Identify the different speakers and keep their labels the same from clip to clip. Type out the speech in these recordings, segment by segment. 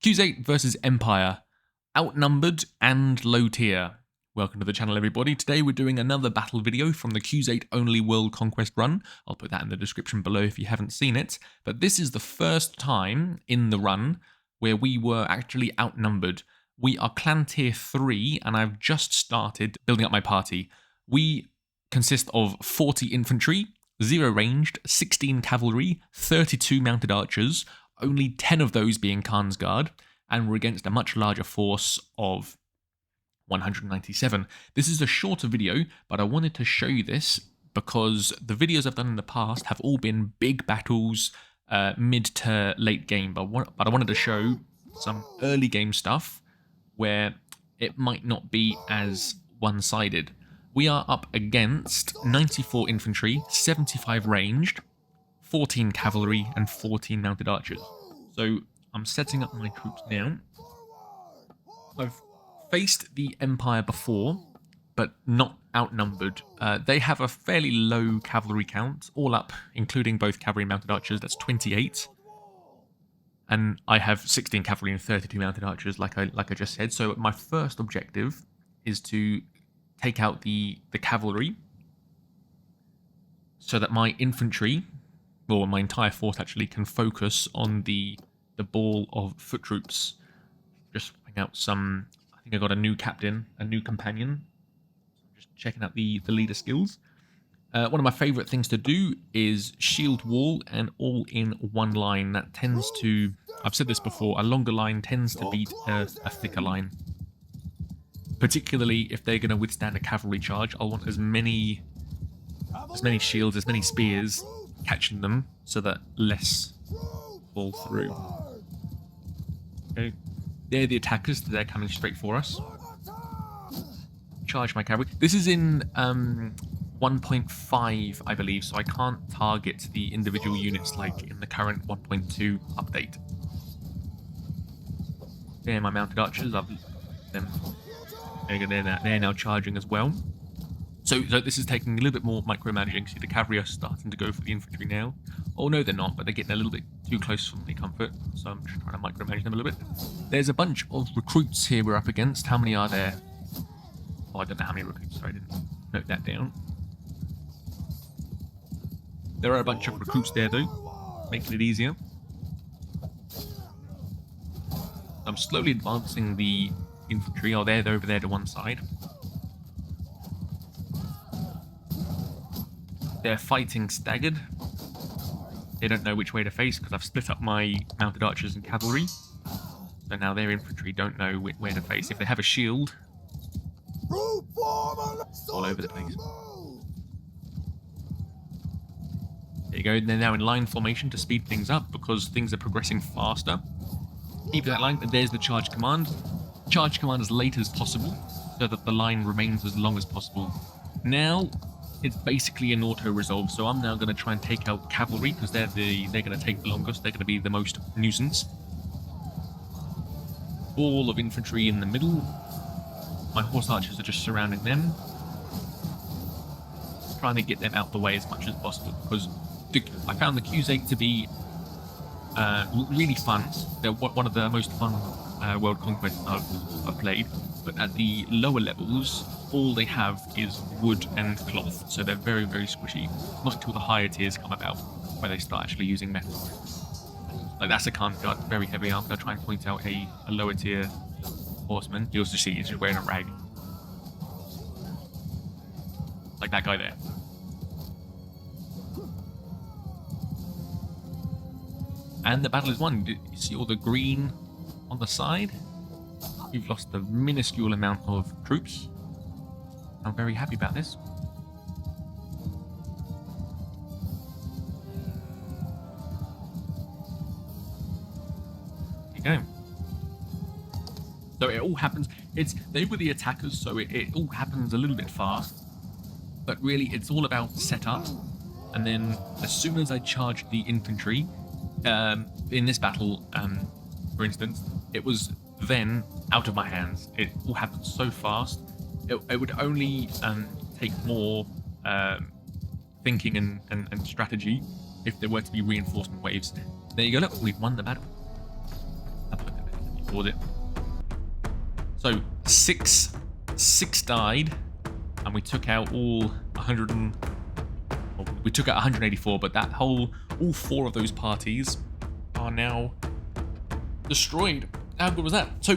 Speaker 1: Khuzait versus Empire, outnumbered and low tier. Welcome to the channel, everybody. Today we're doing another battle video from the Khuzait only world conquest run. I'll put that in the description below if you haven't seen it. But this is the first time in the run where we were actually outnumbered. We are clan tier 3 and I've just started building up my party. We consist of 40 infantry, 0 ranged, 16 cavalry, 32 mounted archers, only 10 of those being Khan's Guard, and we're against a much larger force of 197. This is a shorter video, but I wanted to show you this because the videos I've done in the past have all been big battles, mid to late game, but I wanted to show some early game stuff where it might not be as one-sided. We are up against 94 infantry, 75 ranged, 14 cavalry, and 14 mounted archers. So I'm setting up my troops now. I've faced the Empire before, but not outnumbered. They have a fairly low cavalry count, all up, including both cavalry and mounted archers. That's 28. And I have 16 cavalry and 32 mounted archers, like I just said. So my first objective is to take out the cavalry so that my infantry, or my entire force actually, can focus on the ball of foot troops. Just bring out some. I think I got a new captain, a new companion. Just checking out the leader skills. One of my favourite things to do is shield wall and all in one line. That tends to, I've said this before, a longer line tends to beat a thicker line. Particularly if they're going to withstand a cavalry charge, I'll want as many shields, as many spears catching them, so that less fall through. Okay, they're the attackers. They're coming straight for us. Charge my cavalry. This is in 1.5, I believe, so I can't target the individual units like in the current 1.2 update. There, my mounted archers. I've them. They're now charging as well. So this is taking a little bit more micromanaging. See, the cavalry are starting to go for the infantry now. Oh no, they're not, but they're getting a little bit too close for my comfort. So I'm just trying to micromanage them a little bit. There's a bunch of recruits here we're up against. How many are there? Oh, I don't know how many recruits. Sorry, I didn't note that down. There are a bunch of recruits there though, making it easier. I'm slowly advancing the infantry. Oh, they're over there to one side. They're fighting staggered. They don't know which way to face because I've split up my mounted archers and cavalry. So now their infantry don't know where to face. If they have a shield, all over the place. There you go. They're now in line formation to speed things up because things are progressing faster. Keep that line. And there's the charge command. Charge command as late as possible so that the line remains as long as possible. Now it's basically an auto resolve, so I'm now going to try and take out cavalry because they're going to take the longest. They're going to be the most nuisance. Ball of infantry in the middle. My horse archers are just surrounding them, trying to get them out the way as much as possible because I found the Khuzait to be really fun. They're one of the most fun world conquests I've played, but at the lower levels all they have is wood and cloth, so they're very, very squishy. Not until the higher tiers come about where they start actually using metal. Like that's a Khan's Guard, very heavy armed. I'll try and point out a lower tier horseman. You'll also see he's just wearing a rag, like that guy there. And the battle is won. You see all the green on the side? We've lost a minuscule amount of troops. I'm very happy about this. There you go. So it all happens. They were the attackers, so it all happens a little bit fast. But really, it's all about setup. And then as soon as I charged the infantry, in this battle, for instance, it was then out of my hands. It all happened so fast. It would only take more thinking and strategy if there were to be reinforcement waves. There you go, look, we've won the battle. Have a look at that. Pause it. So six died, and we took out all 100 and... Well, we took out 184, but that all 4 of those parties are now destroyed. How good was that? So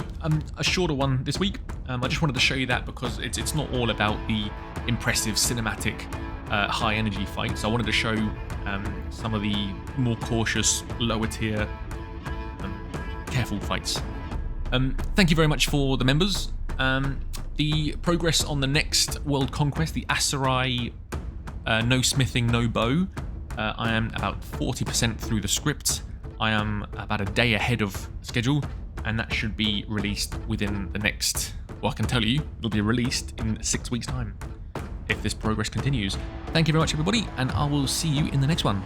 Speaker 1: a shorter one this week. I just wanted to show you that because it's not all about the impressive cinematic high energy fights. I wanted to show some of the more cautious, lower tier, careful fights. Thank you very much for the members. The progress on the next world conquest, the Aserai no smithing, no bow. I am about 40% through the script. I am about a day ahead of schedule, and that should be released within the next... Well, I can tell you, it'll be released in 6 weeks' time, if this progress continues. Thank you very much, everybody, and I will see you in the next one.